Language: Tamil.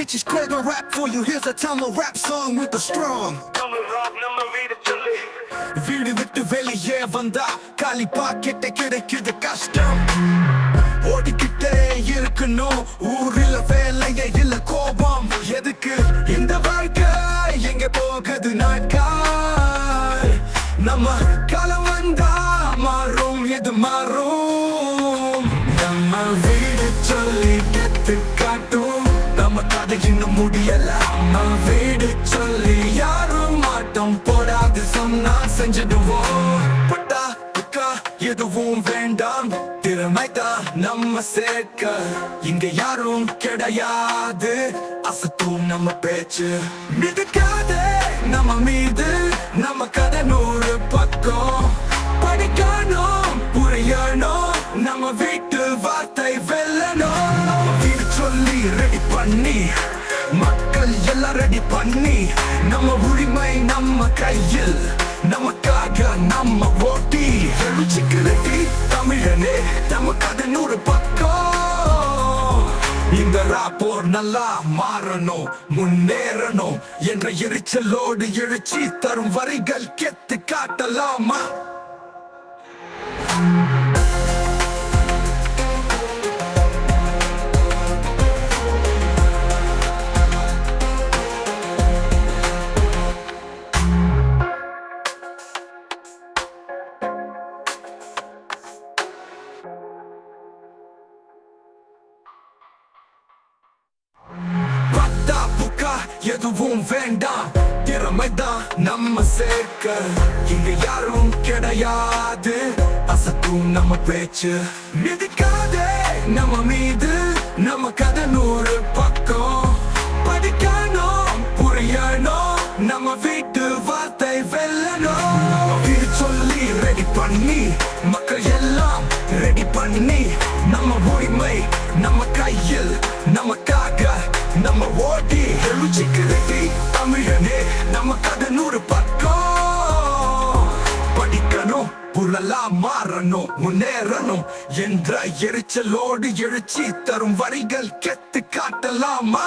bitches crack a rap for you. Here's a Tamil rap song with the strong. வீடு விட்டு வெளியே வந்தா காலி பாக்கெட்டை கிடைக்குது கஷ்டம். ஓடிக்கிட்டே இருக்கணும் ஊரில் வேலையே இல்ல கோபம் எதுக்கு இந்த வாழ்க்கை எங்க போகுது நாட்காய். நம்ம காலம் வந்தா மாறும் எது மாறும். நம்ம வீடு சொல்லி கெத்து காட்டும் நம்ம கதை இன்னும் முடியல. நம்ம வீடு சொல்லி யாரும் மாட்டோம் போடாது சொன்னா செஞ்சிடுவோம். பட்டா புக்கா எதுவும் வேண்டாம் திறமைதான் நம்ம சேர்க்க இங்க யாரும் கிடையாது. அசத்தும் நம்ம பேச்சு மிதக்காதே நம்ம மீது நம்ம கதை 100 பக்கம் படிக்கணும் புரியணும் நம்ம வீட்டு வார்த்தை வெல்லணும். நம்ம வீடு சொல்லி ரெடி பண்ணி மக்கள் எல்லாம் ரெடி பண்ணி நம்ம உரிமை நம்ம கையில் நமக்காக நம்ம ஓட்டி எழுச்சிக்கு ரெடி தமிழனே நம்ம கதை 100 பக்கம். இந்த ராப்போர் நல்லா மாறணும் முன்னேறணும் என்ற எரிச்சலோடு எழுச்சி தரும் வரிகள் கெத்து காட்டலாமா. எதுவும் வேண்டாம் திறமைதான் நம்ம சேர்க்க இங்க யாரும் கிடையாது. அசத்தும் நம்ம பேச்சு மிதிக்காதே நம்ம மீது நம்ம கதை 100 பக்கம் படிக்கணும் புரியணும் நம்ம வீட்டு வார்த்தை வெல்லணும். வீடு சொல்லி ரெடி பண்ணி மக்கள் எல்லாம் ரெடி பண்ணி நம்ம உரிமை நம்ம கையில் நமக்காக நம்ம ஓட்டி எழுச்சிக்கு ரெடி தமிழனே நம்ம கதை 100 பக்கம் படிக்கணும் புரலாம் மாறணும் முன்னேறணும் என்ற எரிச்சலோடு எழுச்சி தரும் வரிகள் கெத்து காட்டலாமா.